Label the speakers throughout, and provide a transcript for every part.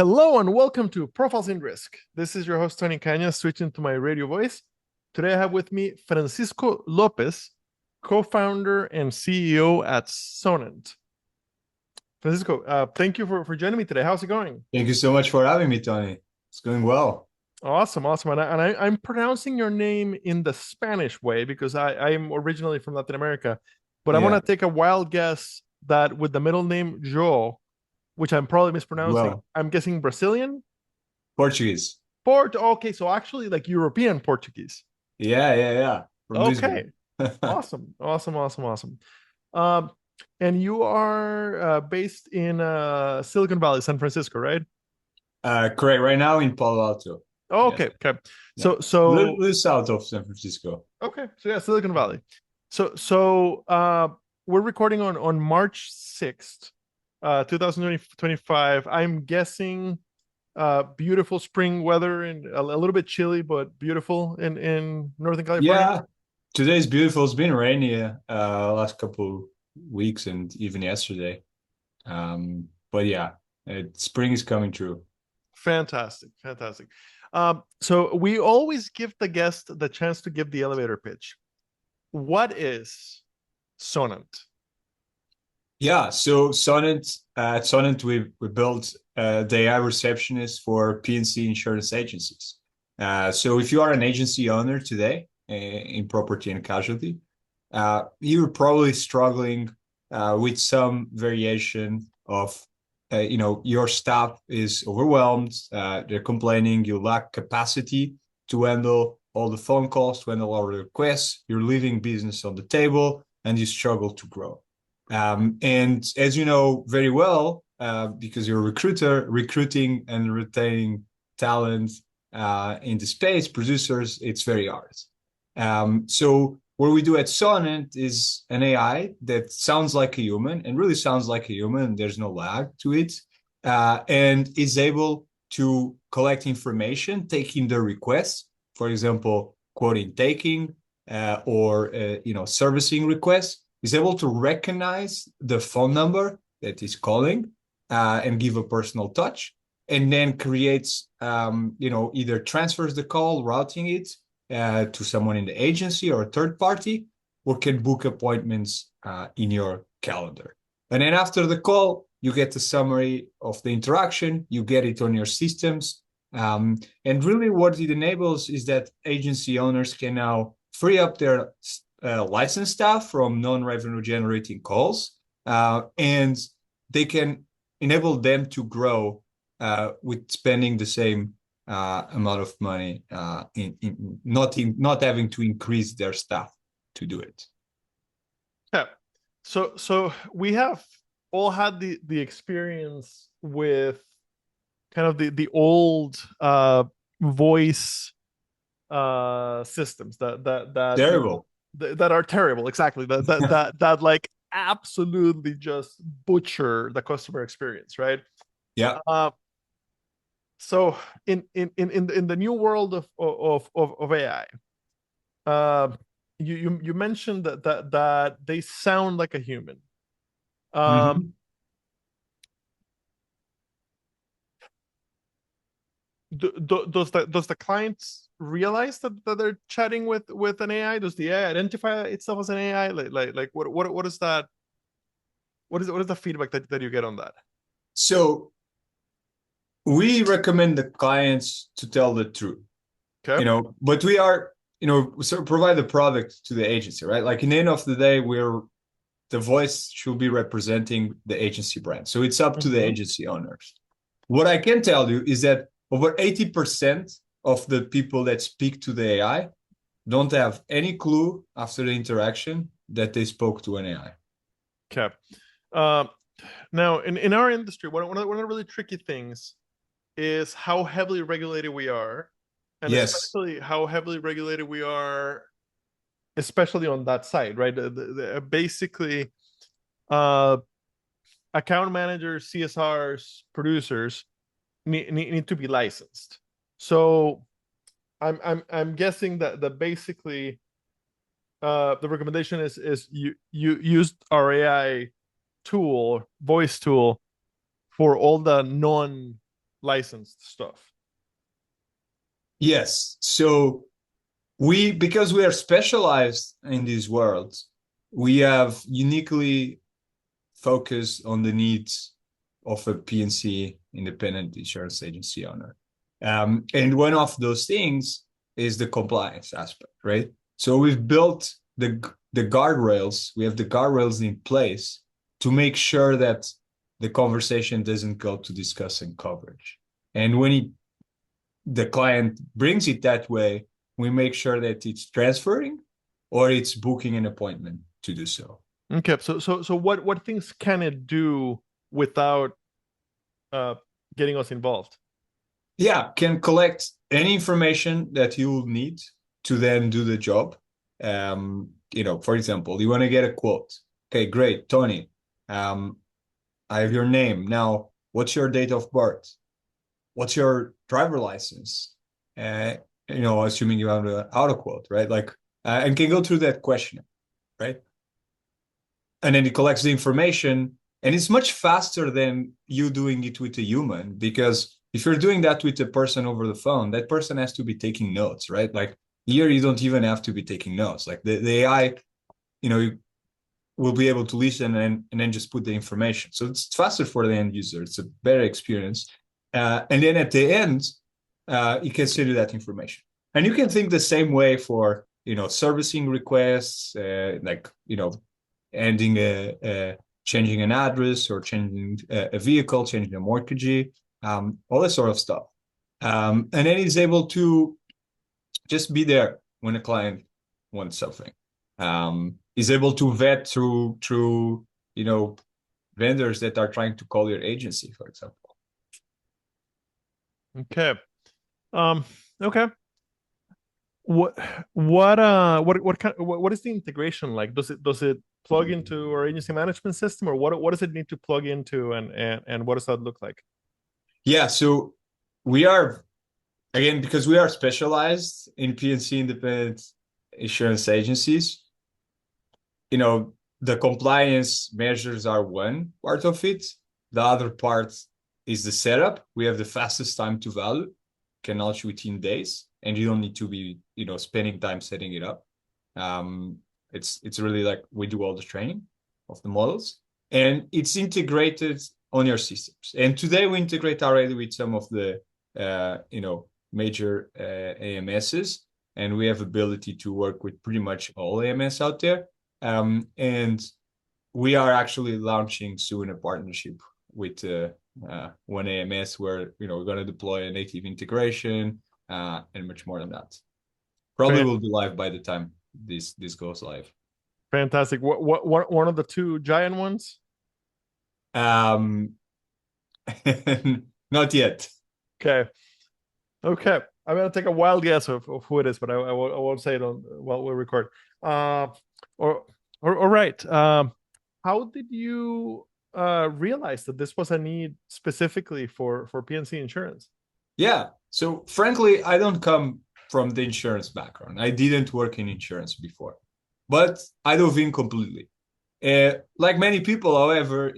Speaker 1: Hello and welcome to Profiles in Risk. This is your host, Tony Cañas, switching to my radio voice. Today I have with me Francisco Lopes, co-founder and CEO at Sonant. Francisco, thank you for joining me today. How's it going?
Speaker 2: Thank you so much for having me, Tony. It's going well.
Speaker 1: Awesome. I'm pronouncing your name in the Spanish way because I'm originally from Latin America, but I'm going
Speaker 2: Yeah,
Speaker 1: to take a wild guess that with the middle name Jo, which I'm probably mispronouncing,
Speaker 2: well.
Speaker 1: I'm guessing Brazilian?
Speaker 2: Portuguese.
Speaker 1: Okay, so actually like European Portuguese.
Speaker 2: Yeah. From Lisbon.
Speaker 1: Okay. Awesome. Um, and you are based in Silicon Valley, San Francisco, right?
Speaker 2: Correct. Right now in Palo Alto.
Speaker 1: Oh,
Speaker 2: Yes.
Speaker 1: okay.
Speaker 2: Yeah.
Speaker 1: So so
Speaker 2: Little south of San Francisco.
Speaker 1: okay, so yeah, Silicon Valley. So we're recording on March 6th, 2025. I'm guessing beautiful spring weather and a little bit chilly, but beautiful in Northern California.
Speaker 2: Yeah. Today's beautiful. It's been rainy last couple weeks and even yesterday. But yeah, spring is coming true.
Speaker 1: Fantastic. So we always give the guest the chance to give the elevator pitch. What is Sonant?
Speaker 2: Yeah, so at Sonant, we built the AI receptionist for P&C insurance agencies. So if you are an agency owner today in property and casualty, you're probably struggling with some variation of, your staff is overwhelmed, they're complaining, you lack capacity to handle all the phone calls, to handle all the requests, you're leaving business on the table, and you struggle to grow. And as you know very well, because you're a recruiter, recruiting and retaining talent in the space, producers, it's very hard. So what we do at Sonant is an AI that sounds like a human and really sounds like a human. There's no lag to it, and is able to collect information, taking the requests, for example, quoting taking or servicing requests, is able to recognize the phone number that is calling and give a personal touch, and then creates, either transfers the call, routing it to someone in the agency or a third party, or can book appointments in your calendar. And then after the call, you get a summary of the interaction, you get it on your systems. And really what it enables is that agency owners can now free up their license staff from non-revenue generating calls, and they can enable them to grow with spending the same amount of money in not having to increase their staff to do it.
Speaker 1: Yeah. So we have all had the experience with kind of the old voice systems that you know
Speaker 2: Terrible.
Speaker 1: that are terrible. Exactly. That like absolutely just butcher the customer experience, right?
Speaker 2: Yeah.
Speaker 1: So in the new world of AI, you mentioned that they sound like a human. Um,
Speaker 2: Mm-hmm.
Speaker 1: does the clients realize that they're chatting with an AI? Does the AI identify itself as an AI? Like what is that? What is the feedback that you get on that?
Speaker 2: So we recommend the clients to tell the truth,
Speaker 1: Okay.
Speaker 2: but we are, so provide the product to the agency, right? Like in the end of the day, the voice should be representing the agency brand. So it's up to the
Speaker 1: Mm-hmm.
Speaker 2: agency owners. What I can tell you is that over 80% of the people that speak to the AI don't have any clue after the interaction that they spoke to an AI.
Speaker 1: Okay. Um, Now, in our industry, one of the really tricky things is how heavily regulated we are, and
Speaker 2: Yes,
Speaker 1: especially how heavily regulated we are, especially on that side, right? Basically, uh, account managers, CSRs, producers need to be licensed. So I'm guessing that basically the recommendation is you use our AI tool, voice tool, for all the non licensed stuff.
Speaker 2: Yes. So because we are specialized in this world, we have uniquely focused on the needs of a PNC independent insurance agency owner. And one of those things is the compliance aspect, right? So we've built the guardrails, we have the guardrails in place to make sure that the conversation doesn't go to discussing coverage. And when the client brings it that way, we make sure that it's transferring or it's booking an appointment to do so.
Speaker 1: Okay, so what things can it do without uh getting us involved?
Speaker 2: Yeah, can collect any information that you will need to then do the job. For example, you want to get a quote. Okay, great, Tony. I have your name. Now, what's your date of birth? What's your driver license? Assuming you have an auto quote, right? And can go through that question, right? And then it collects the information, and it's much faster than you doing it with a human, because if you're doing that with a person over the phone, that person has to be taking notes, right? Like here, you don't even have to be taking notes. Like the AI, will be able to listen and then just put the information. So it's faster for the end user. It's a better experience. And then at the end, you can send you that information. And you can think the same way for, servicing requests, ending changing an address or changing a vehicle, changing a mortgagee, all that sort of stuff. And then he's able to just be there when a client wants something. Is able to vet through vendors that are trying to call your agency, for example.
Speaker 1: Okay. Okay. What is the integration like? Does it plug into our agency management system, or what does it need to plug into, and what does that look like?
Speaker 2: Yeah, so we are, again, because we are specialized in PNC independent insurance agencies, the compliance measures are one part of it. The other part is the setup. We have the fastest time to value, can launch within days, and you don't need to be, spending time setting it up. It's really like we do all the training of the models, and it's integrated on your systems. And today we integrate already with some of the, major AMSs, and we have ability to work with pretty much all AMS out there. And we are actually launching soon a partnership with one AMS where we're going to deploy a native integration and much more than that. Probably will be live by the time this goes live.
Speaker 1: Fantastic. What one of the two giant ones?
Speaker 2: Not yet.
Speaker 1: Okay. Okay. I'm gonna take a wild guess of who it is, but I won't say it on while we record. Uh, all right. How did you realize that this was a need specifically for PNC insurance?
Speaker 2: Yeah. So frankly, I don't come from the insurance background. I didn't work in insurance before, but I dove in completely. Like many people, however,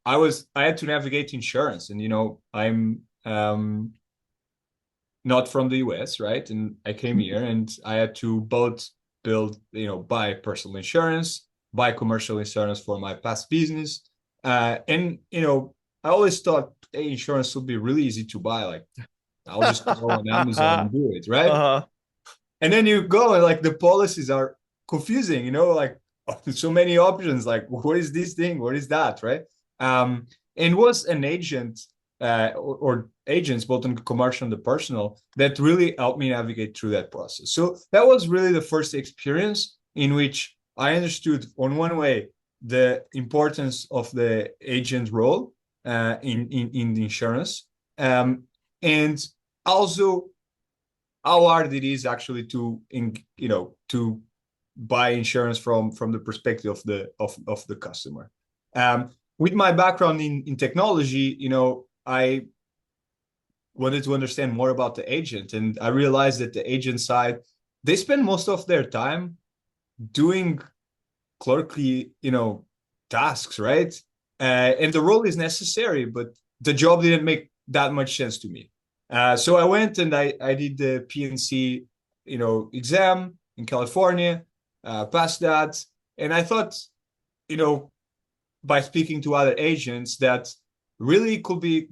Speaker 2: I had to navigate insurance, and I'm not from the US, right? And I came here and I had to both buy personal insurance, buy commercial insurance for my past business. And I always thought, hey, insurance would be really easy to buy. Like I'll just go on Amazon and do it, right?
Speaker 1: Uh-huh.
Speaker 2: And then you go and like the policies are confusing, like so many options. Like, what is this thing? What is that, right? And was an agent or agents, both in commercial and the personal, that really helped me navigate through that process. So that was really the first experience in which I understood, on one way, the importance of the agent role in the insurance, and also how hard it is actually to buy insurance from the perspective of the customer. With my background in technology, I wanted to understand more about the agent, and I realized that the agent side, they spend most of their time doing clerkly, tasks, right? And the role is necessary, but the job didn't make that much sense to me. So I went and I did the PNC, exam in California, passed that, and I thought, you know, by speaking to other agents, that really could be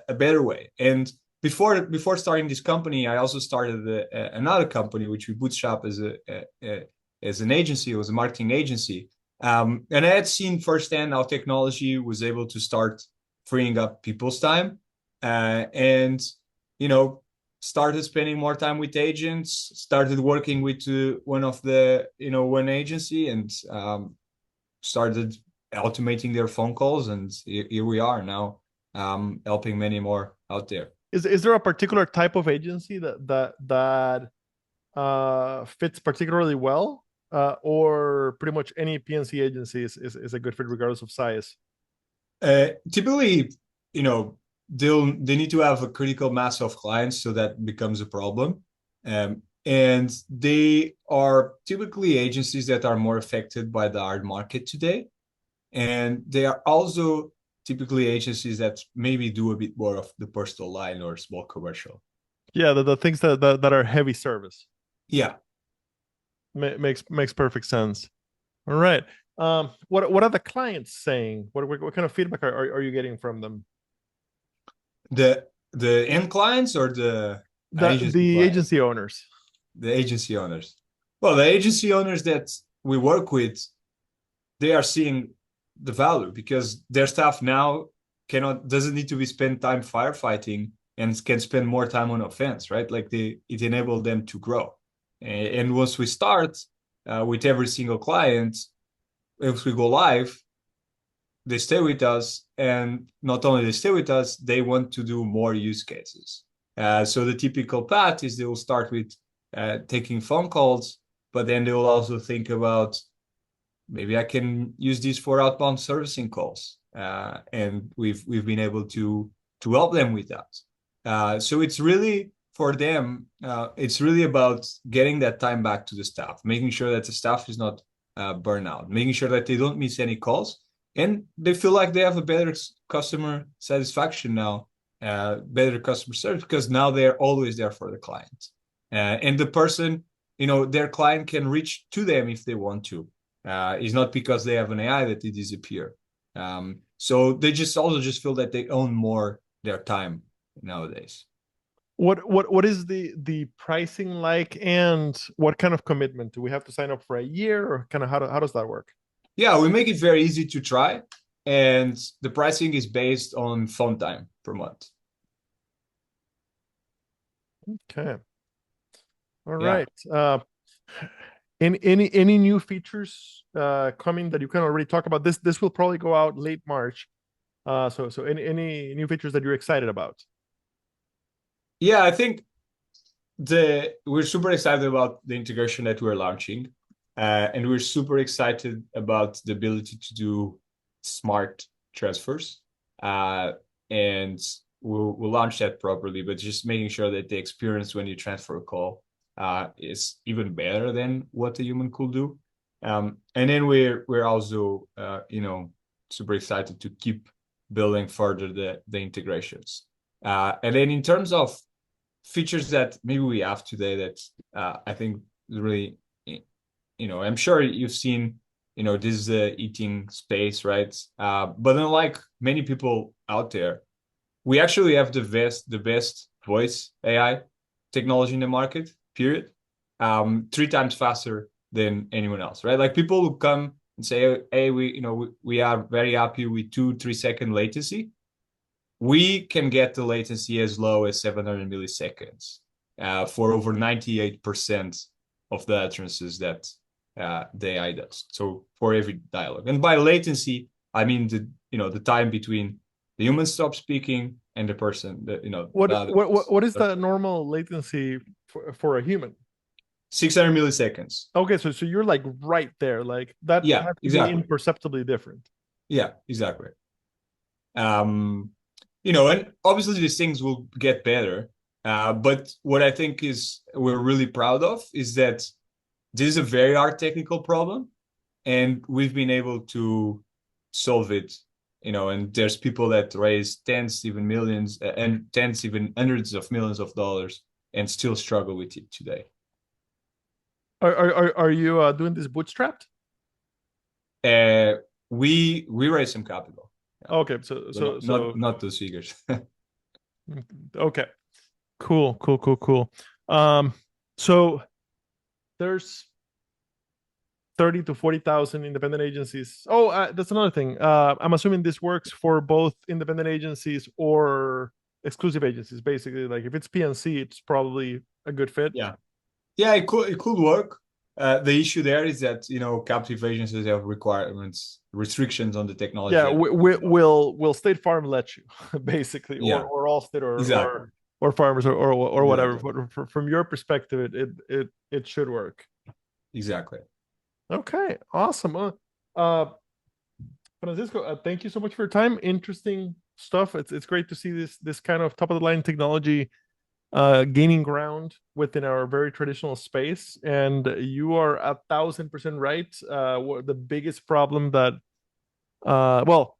Speaker 2: a better way. And before starting this company, I also started another company which we bootstrap as an agency. It was a marketing agency, and I had seen firsthand how technology was able to start freeing up people's time, and you know started spending more time with agents, started working with one agency, and started automating their phone calls, and here we are now, helping many more out there.
Speaker 1: Is there a particular type of agency that fits particularly well, or pretty much any PNC agency is a good fit regardless of size?
Speaker 2: Typically, you know, they need to have a critical mass of clients, so that becomes a problem. And they are typically agencies that are more affected by the hard market today. And they are also typically agencies that maybe do a bit more of the personal line or small commercial.
Speaker 1: Yeah, the things that are heavy service.
Speaker 2: Yeah.
Speaker 1: Makes perfect sense. All right. What are the clients saying? What kind of feedback are you getting from them?
Speaker 2: The end clients or the agency
Speaker 1: The
Speaker 2: clients?
Speaker 1: agency owners.
Speaker 2: The agency owners. Well, the agency owners that we work with, they are seeing the value because their staff now doesn't need to be spend time firefighting and can spend more time on offense, right? Like it enabled them to grow. And once we start with every single client, if we go live, they stay with us, and not only they stay with us, they want to do more use cases. So the typical path is they will start with taking phone calls, but then they will also think about, maybe I can use this for outbound servicing calls, and we've been able to help them with that. So it's really for them. It's really about getting that time back to the staff, making sure that the staff is not burnout, making sure that they don't miss any calls, and they feel like they have a better customer satisfaction now, better customer service, because now they're always there for the client, and the person, their client can reach to them if they want to. It's not because they have an AI that they disappear. So they just feel that they own more their time nowadays.
Speaker 1: What is the pricing like, and what kind of commitment do we have to sign up for a year, or kind of how does that work?
Speaker 2: Yeah, we make it very easy to try, and the pricing is based on phone time per month.
Speaker 1: Okay. All
Speaker 2: Yeah.
Speaker 1: right. Any new features coming that you can already talk about? This will probably go out late March. So any new features that you're excited about?
Speaker 2: Yeah, I think we're super excited about the integration that we're launching, and we're super excited about the ability to do smart transfers, and we'll launch that properly. But just making sure that the experience when you transfer a call is even better than what a human could do. And then we're also super excited to keep building further the integrations. And then in terms of features that maybe we have today that I think is really, I'm sure you've seen, this is the eating space, right? But unlike many people out there, we actually have the best voice AI technology in the market, period. 3 times faster than anyone else, right? Like people will come and say, hey, we are very happy with 2-3 second latency. We can get the latency as low as 700 milliseconds for over 98% of the utterances that the AI does. So for every dialogue, and by latency, I mean the time between the human stops speaking and the person that
Speaker 1: What is the normal latency for a human?
Speaker 2: 600 milliseconds.
Speaker 1: Okay, so you're like right there, like that
Speaker 2: Yeah,
Speaker 1: has to be
Speaker 2: exactly.
Speaker 1: imperceptibly different.
Speaker 2: Yeah, exactly. And obviously these things will get better. But what I think is we're really proud of is that this is a very hard technical problem, and we've been able to solve it and there's people that raise tens, even millions, and tens, even hundreds of millions of dollars, and still struggle with it today.
Speaker 1: Are you doing this bootstrapped?
Speaker 2: Uh, we raise some capital, yeah,
Speaker 1: Okay, so
Speaker 2: but
Speaker 1: so so
Speaker 2: not those figures.
Speaker 1: okay, cool. So there's 30 to 40,000 independent agencies. Oh, that's another thing. I'm assuming this works for both independent agencies or exclusive agencies. Basically, like if it's PNC, it's probably a good fit.
Speaker 2: Yeah, yeah, it could work. The issue there is that captive agencies have requirements, restrictions on the technology
Speaker 1: Yeah,
Speaker 2: that they can develop.
Speaker 1: will State Farm let you basically,
Speaker 2: Yeah,
Speaker 1: or Allstate
Speaker 2: exactly,
Speaker 1: or farmers or whatever.
Speaker 2: exactly,
Speaker 1: But from your perspective, it should work.
Speaker 2: exactly.
Speaker 1: Okay, awesome. Uh, Francisco, thank you so much for your time. Interesting stuff. It's great to see this kind of top of the line technology gaining ground within our very traditional space. And you are 1,000% right. The biggest problem that well,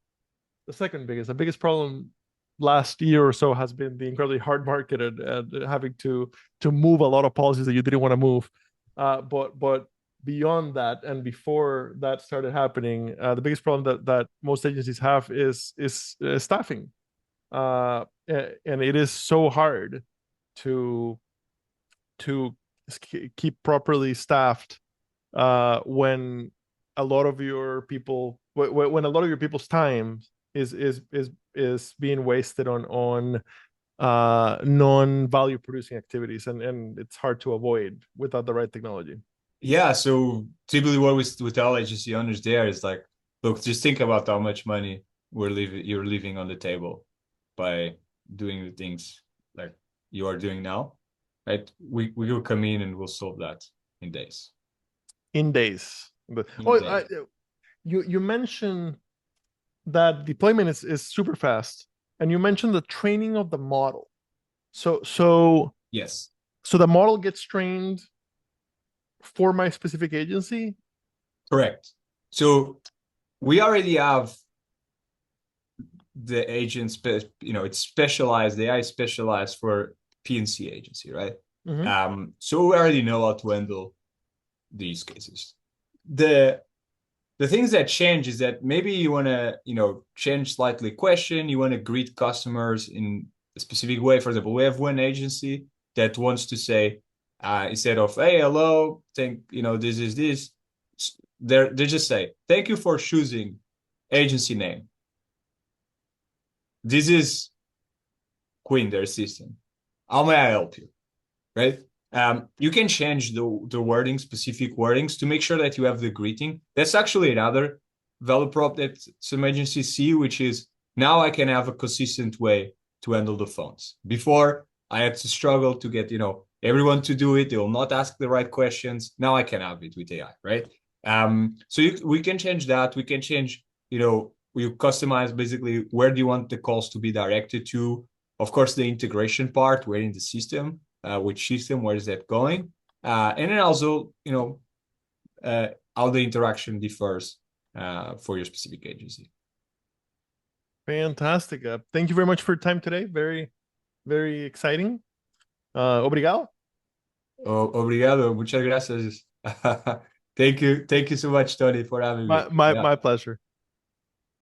Speaker 1: the second biggest, the biggest problem last year or so has been the incredibly hard market and having to move a lot of policies that you didn't want to move. But beyond that and before that started happening, the biggest problem that most agencies have is staffing, and it is so hard to to keep properly staffed when a lot of your people when a lot of your people's time is being wasted on non-value producing activities, and it's hard to avoid without the right technology.
Speaker 2: Yeah, so typically what we tell agency owners there is like, look, just think about how much money you're leaving on the table by doing the things like you are doing now, right? We will come in and we'll solve that in days.
Speaker 1: In days. But
Speaker 2: In
Speaker 1: oh,
Speaker 2: days.
Speaker 1: you mentioned that deployment is super fast, and you mentioned the training of the model. So so
Speaker 2: Yes,
Speaker 1: so the model gets trained for my specific agency.
Speaker 2: correct. So we already have the agents, it's specialized, the AI specialized for PNC agency, right?
Speaker 1: Mm-hmm.
Speaker 2: So we already know how to handle these cases. The things that change is that maybe you want to change slightly question, you want to greet customers in a specific way. For example, we have one agency that wants to say, instead of hey, hello, think this is this, they just say thank you for choosing agency name. This is Queen, their system. How may I help you? Right? You can change the wording, specific wordings, to make sure that you have the greeting. That's actually another value prop that some agencies see, which is now I can have a consistent way to handle the phones. Before, I had to struggle to get everyone to do it. They will not ask the right questions. Now I can have it with AI, right? So we can change that. We can change, you customize basically where do you want the calls to be directed to. Of course, the integration part, where in the system, which system, where is that going, and then also how the interaction differs for your specific agency.
Speaker 1: Fantastic. Thank you very much for your time today. Very, very exciting. Obrigado.
Speaker 2: Obrigado, muchas gracias. Thank you so much, Tony, for having me. Yeah.
Speaker 1: My pleasure.